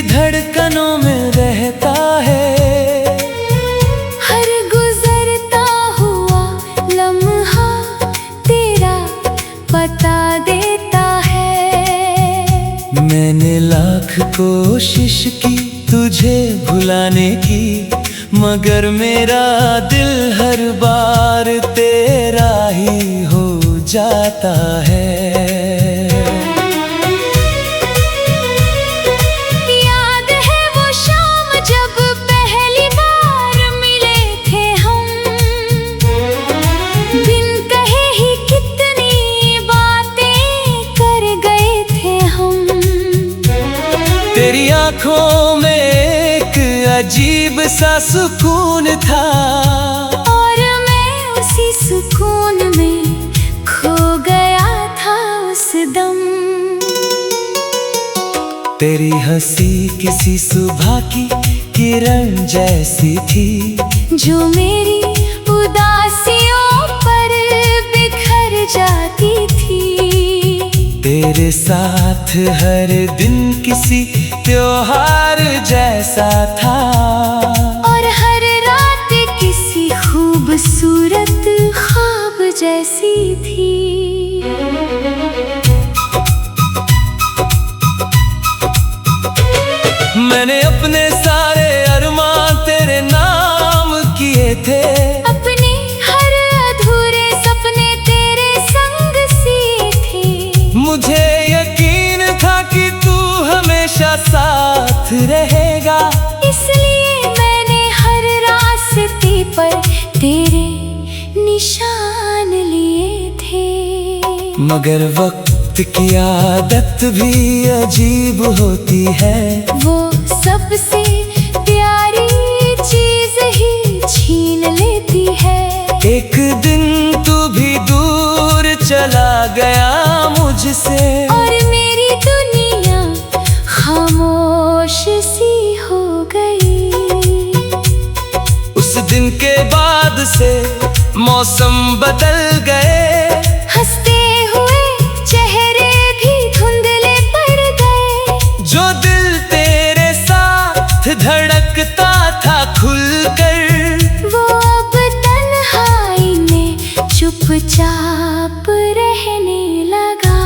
धड़कनों में रहता है। हर गुजरता हुआ लम्हा तेरा पता देता है। मैंने लाख कोशिश की तुझे भुलाने की, मगर मेरा दिल हर बार तेरा ही हो जाता है। याद है वो शाम जब पहली बार मिले थे हम, बिन कहे ही कितनी बातें कर गए थे हम। तेरी आंखों में एक अजीब सा सुकून था, और मैं उसी सुकून में खो गया था उस दम। तेरी हंसी किसी सुबह की किरण जैसी थी, जो मेरी उदासियों पर बिखर जाती थी। तेरे साथ हर दिन किसी त्योहार जैसा था, और हर रात किसी खूबसूरत ख्वाब जैसी थी। मैंने अपने सारे अरमान तेरे नाम किए थे, अपने हर अधूरे सपने तेरे संग सिए थे। मुझे यकीन था कि तू हमेशा साथ रहेगा, इसलिए मैंने हर रास्ते पर तेरे निशान लिए थे। मगर वक्त की आदत भी अजीब होती है, वो सबसे प्यारी चीज ही छीन लेती है। एक दिन तू भी दूर चला गया मुझसे, और मेरी दुनिया खामोश सी हो गई। उस दिन के बाद से मौसम बदल गए, हंसते हुए चेहरे भी धुंधले पड़ गए। जो दिल तेरे साथ धड़कता था खुलकर, वो अब तन्हाई में चुपचाप रहने लगा।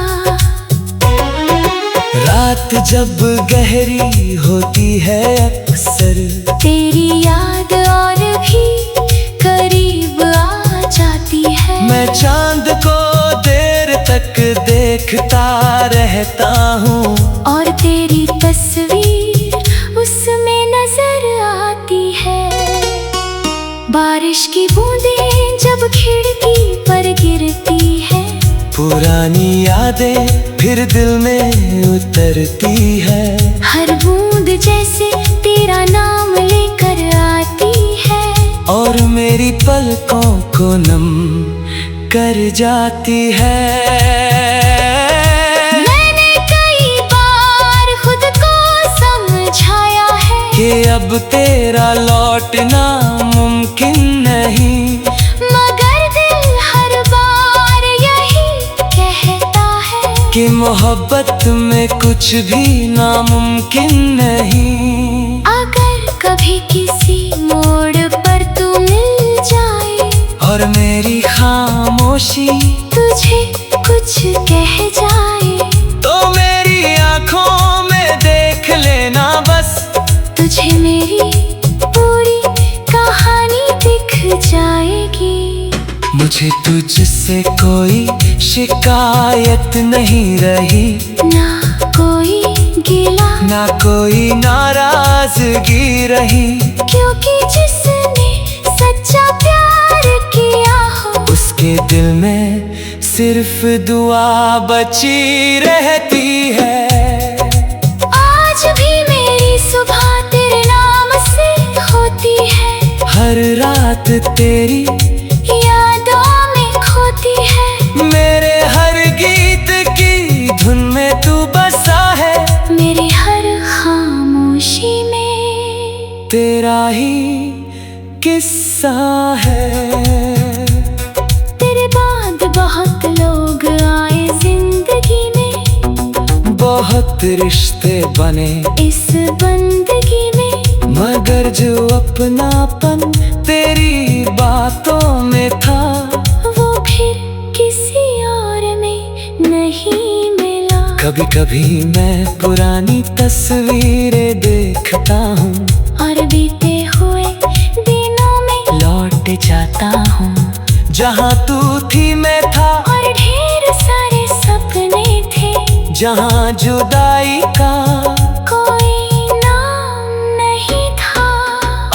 रात जब गहरी होती है अक्सर, तेरी याद और भी करीब आ जाती है। मैं चांद को देर तक देखता रहता हूँ, और तेरी तस्वीर उसमें नजर आती है। बारिश की बूंदें जब खिड़की पर गिरती है, पुरानी यादें फिर दिल में उतरती है। हर बूंद जैसे तेरा नाम लेकर आती है, और मेरी पलकों को नम कर जाती है। मैंने कई बार खुद को समझाया है कि अब तेरा लौटना मुमकिन नहीं, मगर दिल हर बार यही कहता है कि मोहब्बत में कुछ भी नामुमकिन नहीं। अगर कभी किसी मोड़ पर तू मिल जाए, और मेरी खामोशी तुझे कुछ कह जाए, तो मेरी आंखों में देख लेना बस, तुझे मेरी पूरी कहानी दिख जाएगी। मुझे तुझसे कोई शिकायत नहीं रही, ना कोई गिला ना कोई नाराजगी रही, क्योंकि जिसने सच्चा प्यार किया हो, उसके दिल में सिर्फ दुआ बची रहती है। आज भी मेरी सुबह तेरे नाम से होती है, हर रात तेरी यादों में खोती है। मेरे हर गीत की धुन में तू बसा है, मेरे हर खामोशी में तेरा ही किस्सा है। तेरे बाद बहुत लोग आए जिंदगी में, बहुत रिश्ते बने इस बंदगी में, मगर जो अपनापन तेरी बातों में था वो फिर किसी और में नहीं मिला। कभी कभी मैं पुरानी तस्वीरें देखता हूँ और बीते हुए दिनों में लौट जाता हूँ जहाँ तू थी मैं था, और ढेर सारे सपने थे जहाँ जुदाई का कोई नाम नहीं था।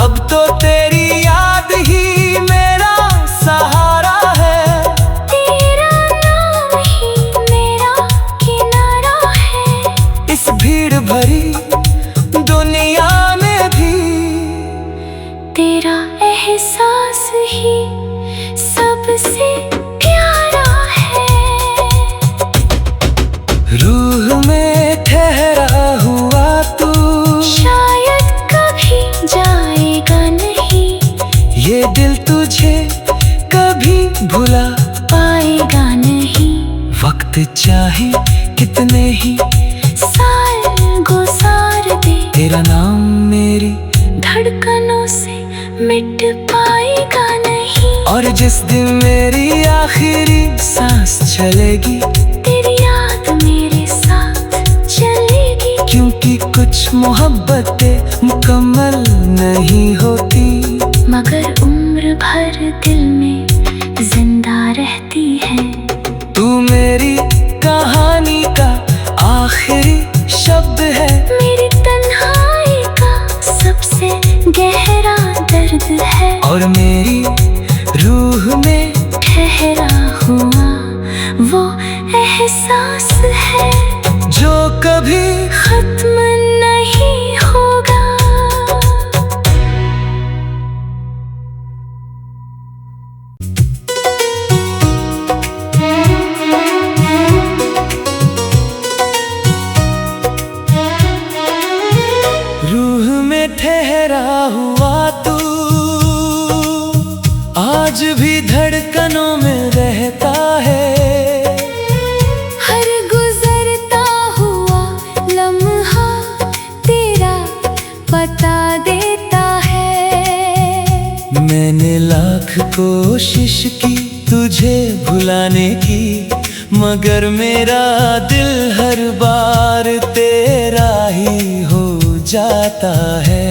अब तो तेरी याद ही मेरा सहारा है, तेरा नाम ही मेरा किनारा है। इस भीड़ भरी दुनिया में भी तेरा एहसास ही सबसे प्यारा है। रूह में ठहरा हुआ तू शायद कभी जाएगा नहीं, ये दिल तुझे कभी भुला पाएगा नहीं। वक्त चाहे कितने ही साल गुजार दे, तेरा नाम मेरी धड़कनों से मिट पाएगा नहीं। और जिस दिन मेरी आखिरी सांस चलेगी तेरी याद मेरे साथ चलेगी, क्योंकि कुछ मोहब्बतें मुकम्मल नहीं होती मगर उम्र भर दिल में जिंदा रहती है। तू मेरी कहानी का आखिरी शब्द है, मेरी तन्हाई का सबसे गहरा दर्द है। और मेरी रूह में ठहरा हुआ वो एहसास है जो कभी खत्म नहीं होगा। रूह में ठहरा हुआ तू आज भी धड़कनों में रहता है। हर गुजरता हुआ लम्हा तेरा पता देता है। मैंने लाख कोशिश की तुझे भुलाने की, मगर मेरा दिल हर बार तेरा ही हो जाता है।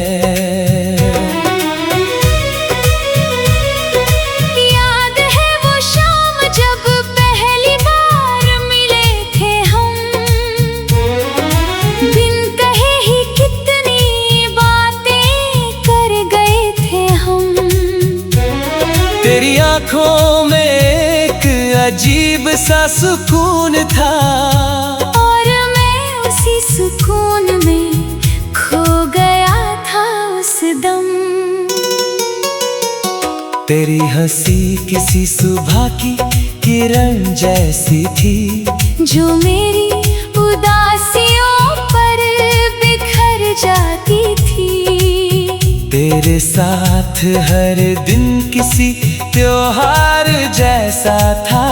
याद है वो शाम जब पहली बार मिले थे हम, बिन कहे ही कितनी बातें कर गए थे हम। तेरी आंखों में एक अजीब सा सुकून था, और मैं उसी सुकून में खो गया था उस दम। तेरी हंसी किसी सुबह की किरण जैसी थी, जो मेरी उदासियों पर बिखर जाती थी। तेरे साथ हर दिन किसी त्योहार जैसा था,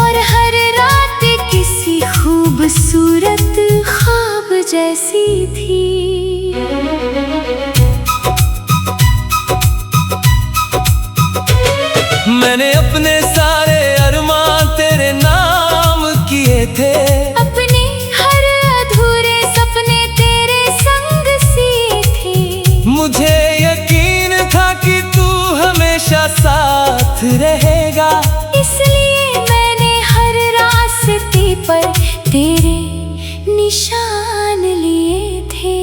और हर रात किसी खूबसूरत ख्वाब जैसी थी। मैंने अपने सारे अरमान तेरे नाम किए थे, अपने हर अधूरे सपने तेरे संग सिए थे। मुझे यकीन था कि तू हमेशा साथ रहेगा, इसलिए मैंने हर रास्ते पर तेरे निशान लिए थे।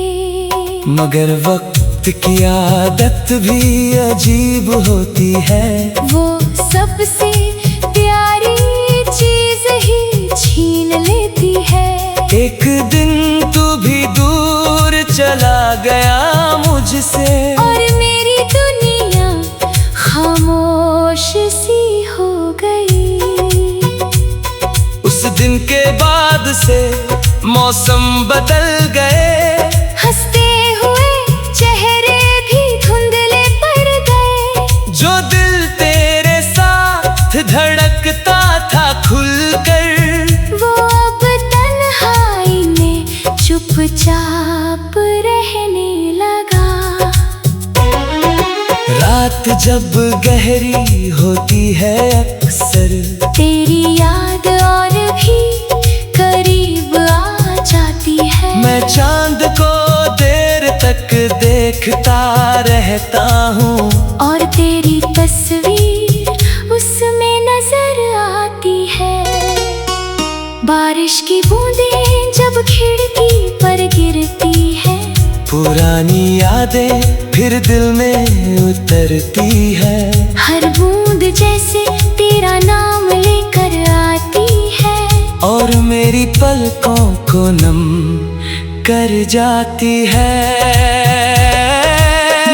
मगर वक्त की आदत भी अजीब होती है, वो सबसे प्यारी चीज ही छीन लेती है। एक दिन तू भी दूर चला गया मुझसे, और मेरी दुनिया खामोश सी हो गई। उस दिन के बाद से मौसम बदल गए, हंसते हुए चेहरे भी धुंधले पड़ गए। जो दिल तेरे साथ धड़कता था खुलकर, वो अब तन्हाई में रात जब गहरी होती है अक्सर तेरी याद और भी करीब आ जाती है। मैं चांद को देर तक देखता रहता हूँ और तेरी तस्वीर उसमें नजर आती है। बारिश की बूंदें जब खिड़की पर गिरती है, पुरानी यादें फिर दिल में उतरती है। हर बूंद जैसे तेरा नाम लेकर आती है, और मेरी पलकों को नम कर जाती है।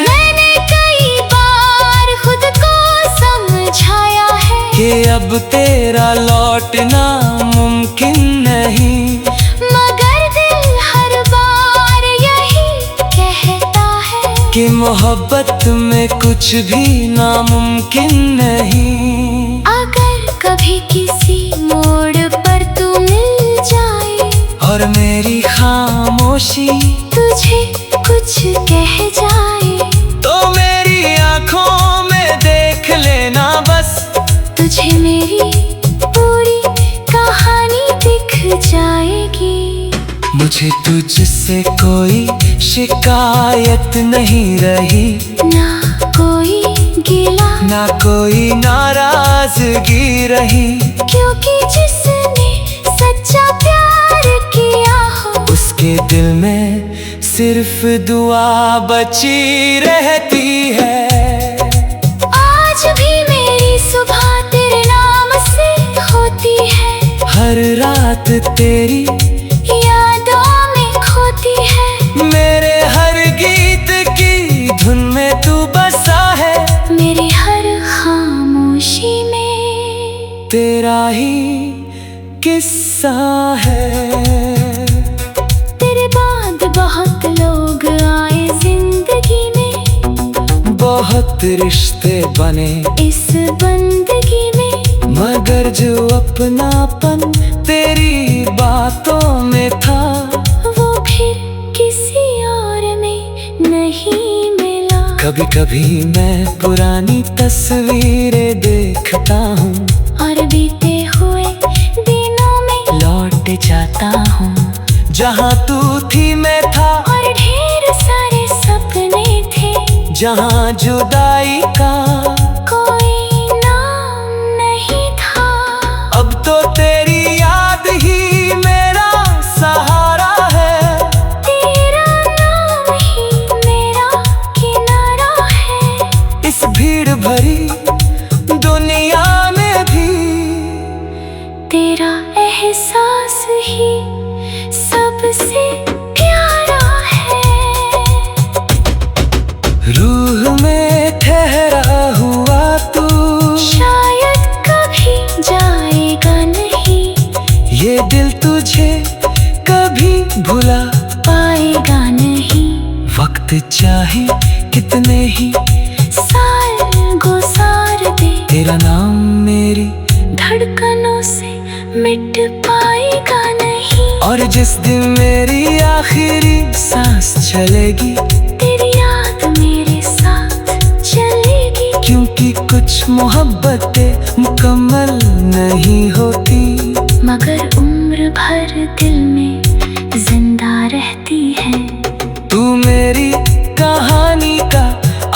मैंने कई बार खुद को समझाया है कि अब तेरा लौटना मुमकिन नहीं, मगर दिल हर बार यही कहता है कि मोहब्बत में कुछ भी नामुमकिन नहीं। अगर कभी किसी मोड़ पर तू मिल जाए और मेरी खामोशी तुझे कुछ कह जाए, तो मेरी आंखों में देख लेना बस, तुझे मेरी पूरी कहानी दिख जाएगी। मुझे तुझसे कोई शिकायत नहीं रही, ना कोई गिला ना कोई नाराजगी रही, क्योंकि जिसने सच्चा प्यार किया हो उसके दिल में सिर्फ दुआ बची रहती है। आज भी मेरी सुबह तेरे नाम से होती है, हर रात तेरी यादों में खोती है। मेरे हर गीत की धुन में तू बसा है, मेरी हर खामोशी में तेरा ही किस्सा है। तेरे बाद बहुत लोग आए जिंदगी में, बहुत रिश्ते बने इस बंदगी में, मगर जो अपनापन तेरी बातों में था, वो फिर किसी और में नहीं मिला। कभी कभी मैं पुरानी तस्वीरें देखता हूँ और बीते हुए दिनों में लौट जाता हूँ, जहाँ तू थी मैं था, और ढेर सारे सपने थे, जहाँ जुदाई का कोई नाम नहीं था। अब तो तेरी याद ही मेरा सहारा है, तेरा नाम ही मेरा किनारा है। इस भीड़ भरी दुनिया में भी तेरा एहसास ही सबसे प्यारा है। रूह में ठहरा हुआ तू शायद कभी जाएगा नहीं, ये दिल तुझे कभी भुला पाएगा नहीं। वक्त चाहे कितने ही साल गुजार दे, तेरा नाम मेरी धड़कनों से मिट पाएगा नहीं। और जिस दिन मेरी आखिरी सांस चलेगी, तेरी याद मेरे साथ चलेगी, क्योंकि कुछ मोहब्बतें मुकम्मल नहीं होती, मगर उम्र भर दिल में जिंदा रहती है। तू मेरी कहानी का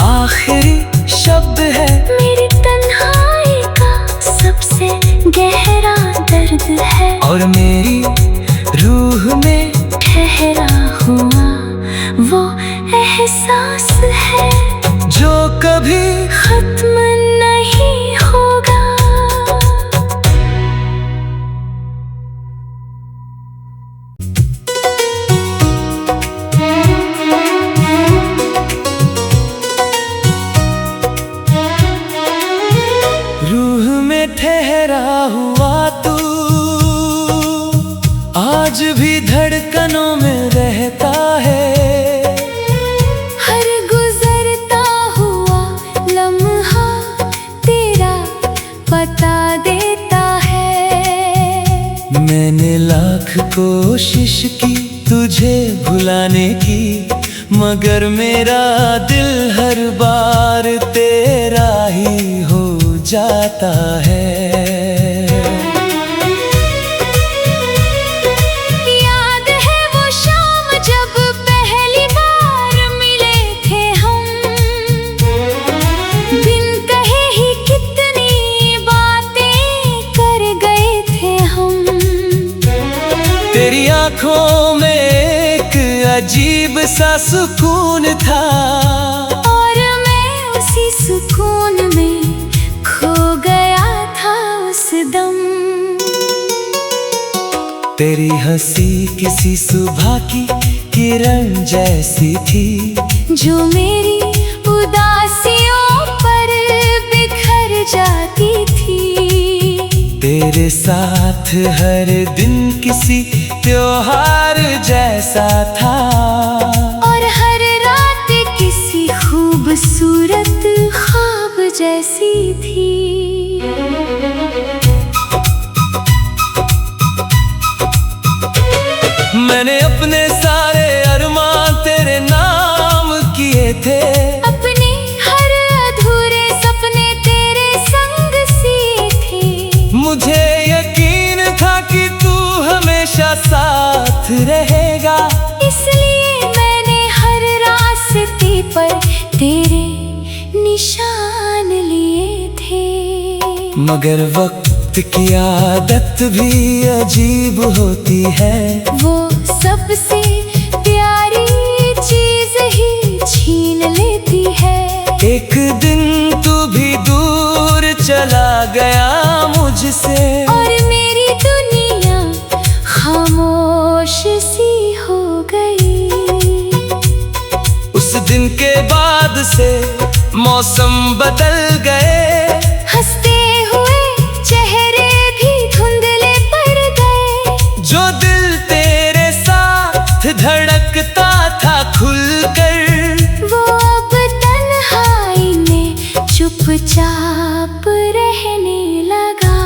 आखिरी शब्द है, मेरी तन्हाई का सबसे गहरा दर्द है, और मेरी रूह में ठहरा हुआ वो एहसास है, जो कभी खत्म नहीं होगा। रूह में ठहरा हुआ तू आज भी धड़कनों में रहता है। हर गुजरता हुआ लम्हा तेरा पता देता है। मैंने लाख कोशिश की तुझे भुलाने की, मगर मेरा दिल हर बार तेरा जाता है। याद है वो शाम जब पहली बार मिले थे हम, बिन कहे ही कितनी बातें कर गए थे हम। तेरी आंखों में एक अजीब सा सुकून था, और मैं उसी सुकून में खो गया था उस दम। तेरी हंसी किसी सुबह की किरण जैसी थी, जो मेरी उदासियों पर बिखर जाती थी। तेरे साथ हर दिन किसी त्योहार जैसा था, और हर रात किसी खूबसूरत ख्वाब जैसी थी। मैंने अपने सारे अरमान तेरे नाम किए थे, अपने हर अधूरे सपने तेरे संग सिए थे। मुझे यकीन था कि तू हमेशा साथ रहेगा, इसलिए मैंने हर रास्ते पर तेरे निशान लिए थे। मगर वक्त की आदत भी अजीब होती है, वो सबसे प्यारी चीज ही छीन लेती है। एक दिन तू भी दूर चला गया मुझसे, और मेरी दुनिया खामोश सी हो गई। उस दिन के बाद से मौसम बदल गए, हंसते हुए चेहरे भी धुंधले पड़ गए। जो दिल तेरे साथ धड़कता था खुलकर, वो अब तन्हाई में चुपचाप रहने लगा।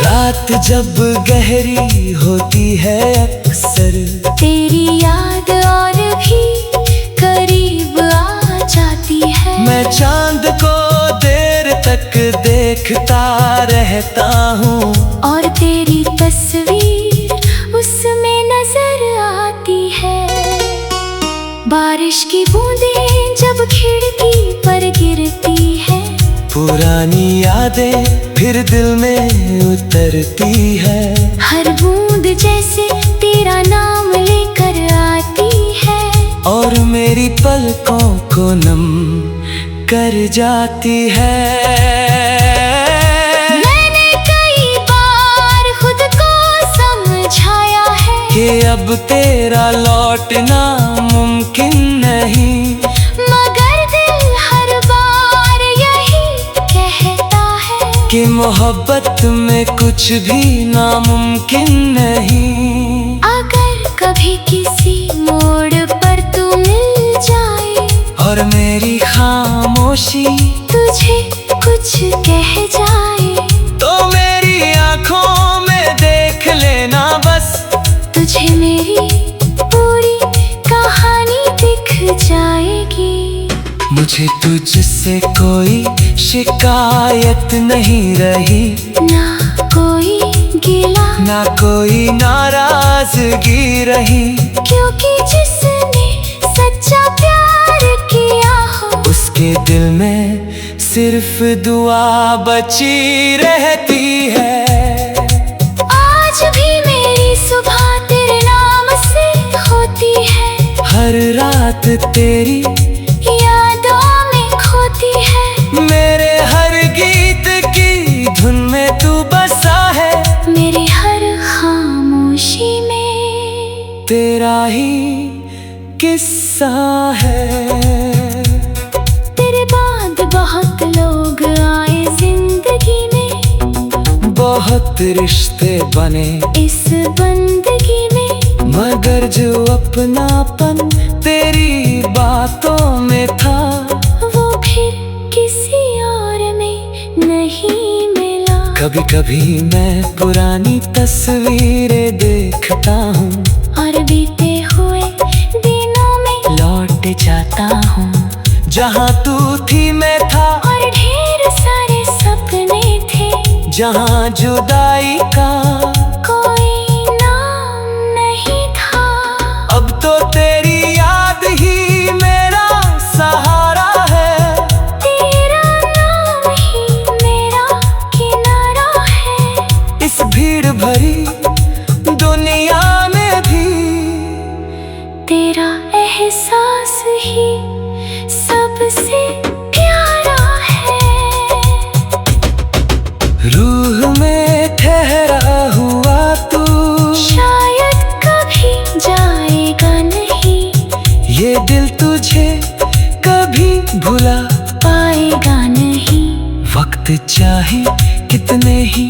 रात जब गहरी होती है अक्सर, तेरी याद और भी करीब आ जाती है। मैं चांद को देर तक देखता रहता हूँ, और तेरी तस्वीर उसमें नजर आती है। बारिश की बूंदें जब खिड़की पर गिरती है, पुरानी यादें फिर दिल में उतरती है। हर बूंद जैसे तेरा नाम लेकर आती है, और मेरी पलकों को नम कर जाती है। मैंने कई बार खुद को समझाया है कि अब तेरा लौटना मुमकिन नहीं, मगर दिल हर बार यही कहता है कि मोहब्बत में कुछ भी नामुमकिन नहीं। अगर कभी किसी मोड़ पर तू मिल जाए, और मेरी खामोशी तुझे कुछ कह जाए, तो मेरी आंखों में देख लेना बस, तुझे मेरी पूरी कहानी दिख जाएगी। मुझे तुझसे कोई शिकायत नहीं रही, ना कोई गिला ना कोई नाराजगी रही, क्योंकि जिसने सच्चा प्यार किया हो, उसके दिल में सिर्फ दुआ बची रहती है। आज भी मेरी सुबह तेरे नाम से होती है, हर रात तेरी यादों में खोती है। मेरे हर गीत की धुन में तू बसा है, मेरे हर खामोशी में तेरा ही किस्सा है। तेरे बाद बहुत लोग आए जिंदगी में, बहुत रिश्ते बने इस बंदगी में, मगर जो अपनापन तेरी बातों में था, वो फिर किसी और में नहीं मिला। कभी कभी मैं पुरानी तस्वीरें देखता हूँ, और बीते हुए दिनों में लौट जाता हूँ। जहाँ तू थी मैं था, और ढेर जहाँ जुदाई का कोई नाम नहीं था। अब तो तेरी याद ही मेरा सहारा है, तेरा नाम ही मेरा किनारा है। इस भीड़ भरी दुनिया में भी तेरा एहसास ही सबसे प्यारा है। रूह में ठहरा हुआ तू शायद कभी जाएगा नहीं, ये दिल तुझे कभी भुला पाएगा नहीं। वक्त चाहे कितने ही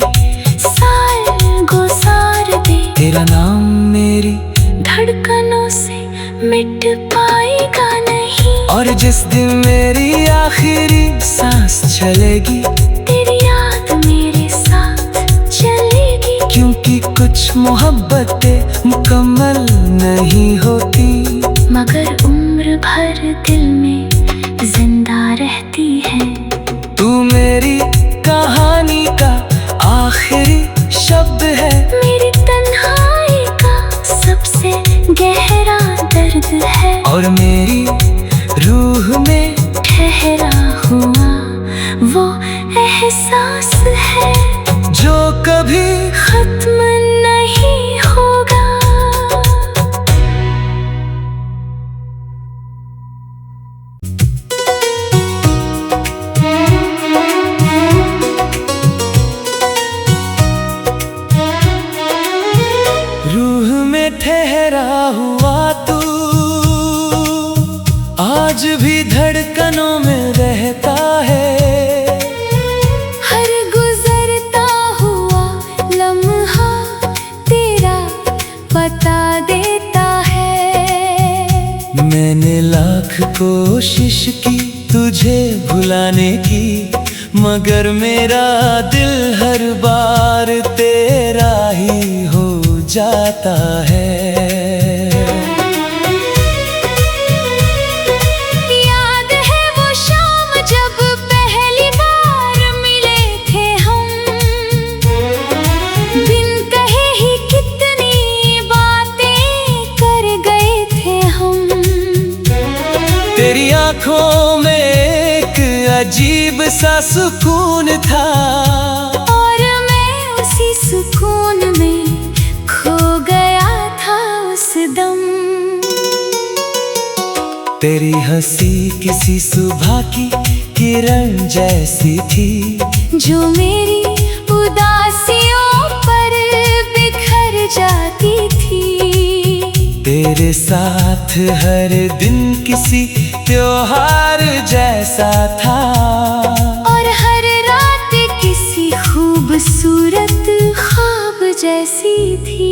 साल गुजार दे, तेरा नाम मेरी धड़कनों से मिट पाएगा नहीं। और जिस दिन मेरी आखिरी सांस चलेगी, तेरी याद मेरे साथ चलेगी। क्योंकि कुछ मोहब्बतें मुकम्मल नहीं होती, मगर उम्र भर दिल में जिंदा रहती है। तू मेरी कहानी का आखिरी शब्द है, मेरी तन्हाई का सबसे गहरा दर्द है। और मेरी रूह में ठहरा हुआ वो एहसास है, जो कभी खत्म नहीं होगा। रूह में ठहरा हुआ तू आज भी धड़कनों में रहता है। हर गुजरता हुआ लम्हा तेरा बता देता है। मैंने लाख कोशिश की तुझे भुलाने की, मगर मेरा दिल हर बार तेरा ही हो जाता है। याद है वो शाम जब पहली बार मिले थे हम, बिन कहे ही कितनी बातें कर गए थे हम। तेरी आंखों में एक अजीब सा सुकून था, और मैं उसी सुकून में खो गया था उस दम। तेरी हंसी किसी सुबह की किरण जैसी थी, जो मेरी उदासियों पर बिखर जाती थी। तेरे साथ हर दिन किसी त्योहार जैसा था, और हर रात किसी खूबसूरत ख्वाब जैसी थी।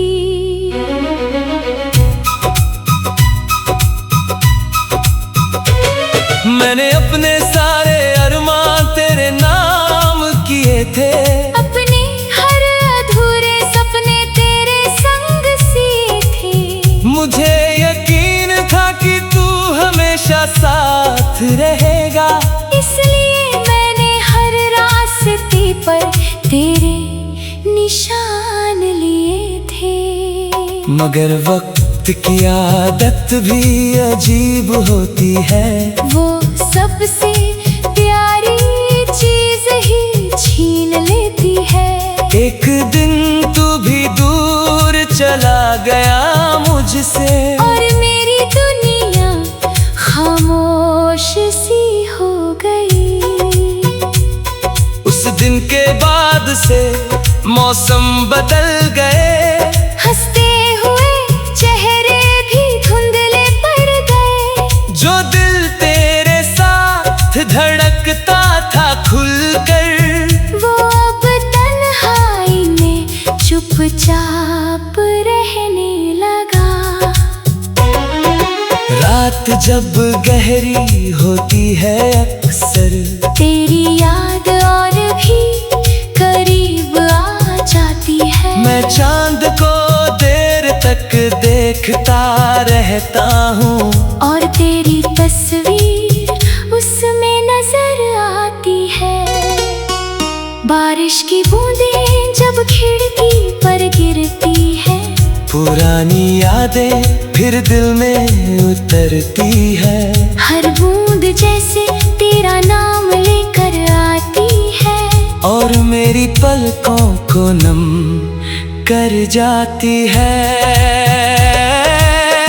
मैंने अपने सारे अरमान तेरे नाम किए थे, अपने हर अधूरे सपने तेरे संग सिए थे। मुझे यकीन था कि तू हमेशा साथ रहेगा, इसलिए मैंने हर रास्ते पर तेरे निशान लिए थे। मगर वक्त की आदत भी अजीब होती है, वो सबसे प्यारी चीज ही छीन लेती है। एक दिन तू भी दूर चला गया मुझसे, और मेरी दुनिया खामोश सी हो गई। उस दिन के बाद से मौसम बदल गए, हंसते हुए चेहरे भी धुंधले पड़ गए। जो दिल तेरे साथ धड़कता था खुलकर, वो अब तन्हाई में चुपचाप रहने लगा। रात जब गहरी होती है अक्सर, तेरी याद और भी करीब आ जाती है। मैं चांद को देर तक देखता रहता हूँ, और तेरी तस्वीर उसमें नजर आती है। बारिश की बूंदें पुरानी यादें फिर दिल में उतरती है। हर बूंद जैसे तेरा नाम लेकर आती है, और मेरी पलकों को नम कर जाती है।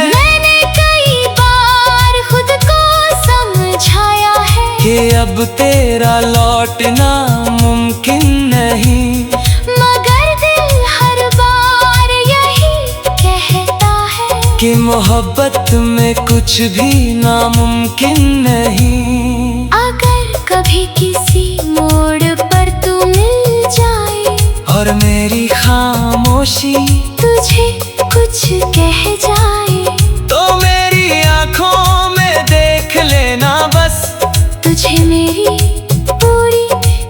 मैंने कई बार खुद को समझाया है कि अब तेरा लौटना मुमकिन नहीं, मगर दिल हर बार यही कहता है कि मोहब्बत में कुछ भी नामुमकिन नहीं। अगर कभी किसी मोड़ पर तू मिल जाए और मेरी खामोशी तुझे कुछ कह जाए, तो मेरी आंखों में देख लेना बस, तुझे मेरी पूरी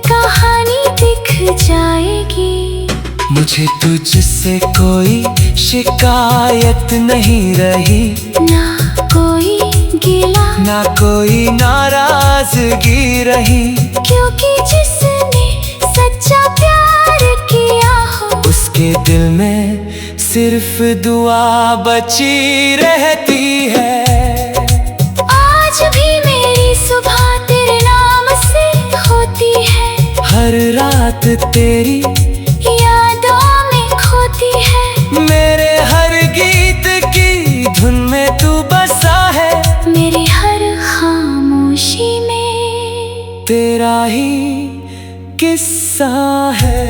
कहानी दिख जाएगी। मुझे तुझसे कोई शिकायत नहीं रही, ना कोई गिला ना कोई नाराजगी रही, क्योंकि जिसने सच्चा प्यार किया हो उसके दिल में सिर्फ दुआ बची रहती है। आज भी मेरी सुबह तेरे नाम से होती है, हर रात तेरी यादों में खोती है, मेरे हर गीत की धुन में तू बसा है, मेरी हर खामोशी में तेरा ही किस्सा है।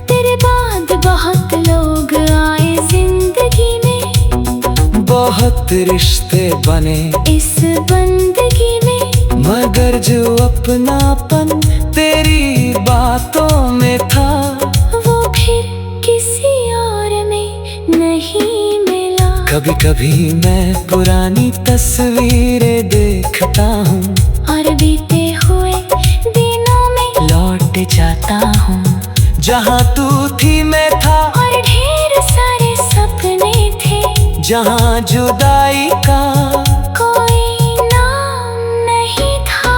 तेरे बाद बहुत लोग आए जिंदगी में, बहुत रिश्ते बने इस बंदगी में, मगर जो अपनापन तेरी बातों में था वो फिर किसी और में नहीं मिला। कभी कभी मैं पुरानी तस्वीरें देखता हूँ और बीते हुए दिनों में लौट जाता हूँ, जहाँ तू थी मैं था, और ढेर सारे सपने थे, जहाँ जुदाई का कोई नाम नहीं था।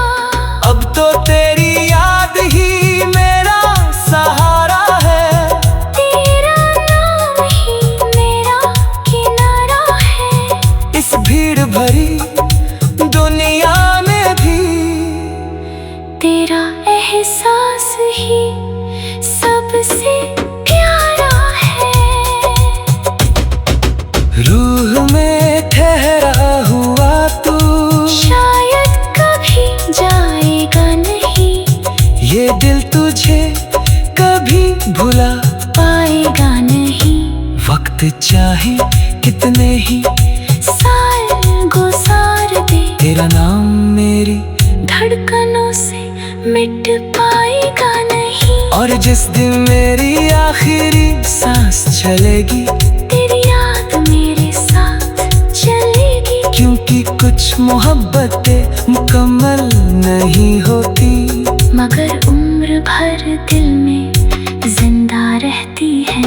अब तो तेरी याद ही मेरा सहारा है, तेरा नाम ही मेरा किनारा है, इस भीड़ भरी दुनिया में भी तेरा एहसास ही सबसे प्यारा है। रूह में ठहरा हुआ तू शायद कभी जाएगा नहीं, ये दिल तुझे कभी भुला पाएगा नहीं। वक्त चाहे कितने ही साल गुजार दे, तेरा नाम मेरी धड़कनों से मिट पाएगा नहीं। और जिस दिन मेरी आखिरी सांस चलेगी तेरी याद मेरे साथ चलेगी, क्योंकि कुछ मोहब्बतें मुकम्मल नहीं होती, मगर उम्र भर दिल में जिंदा रहती है।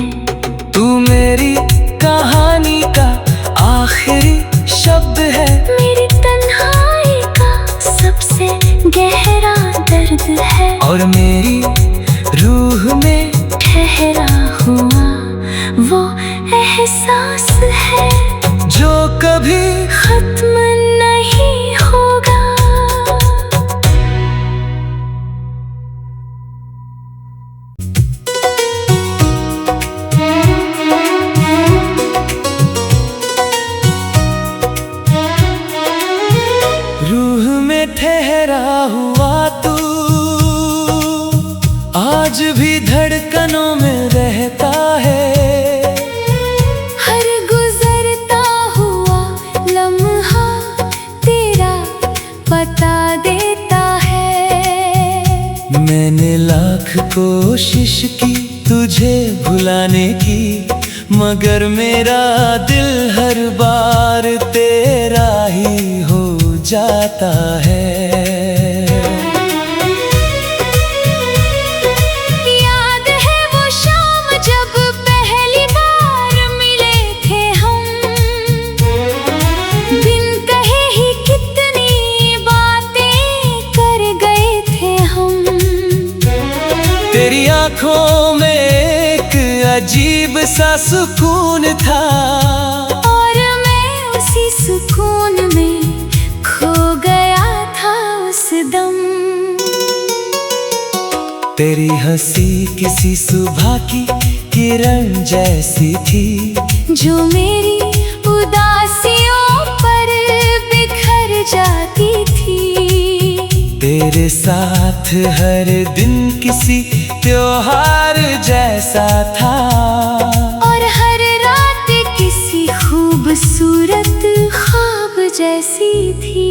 तू मेरी कहानी का आखिरी शब्द है, मेरी तन्हाई का सबसे गहरा दर्द है, और मेरी रूह में ठहरा हुआ वो एहसास है जो कभी खत्म नहीं होगा। रूह में ठहरा हुआ तू आज भी धड़कनों में रहता है, हर गुजरता हुआ लम्हा तेरा पता देता है। मैंने लाख कोशिश की तुझे भुलाने की, मगर मेरा दिल हर बार तेरा ही हो जाता है। याद है वो शाम जब पहली बार मिले थे हम, बिन कहे ही कितनी बातें कर गए थे हम। तेरी आंखों में एक अजीब अजीब सा सुकून था, और मैं उसी सुकून में खो गया था उस दम। तेरी हंसी किसी सुबह की किरण जैसी थी, जो मेरी उदासियों पर बिखर जाती थी। तेरे साथ हर दिन किसी त्योहार जैसा था, और हर रात किसी खूबसूरत ख्वाब जैसी थी।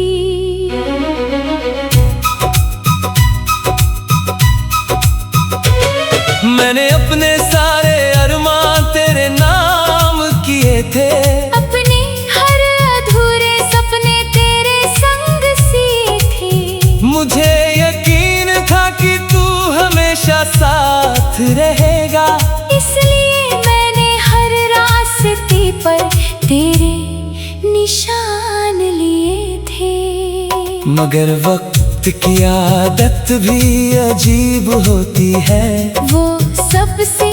मैंने अपने सारे अरमान तेरे नाम किए थे, अपने हर अधूरे सपने तेरे संग सिए थे। मुझे यकीन था कि तू हमेशा साथ रहेगा, इसलिए मैंने हर रास्ते पर तेरे निशान लिए थे। मगर वक्त की आदत भी अजीब होती है, वो सबसे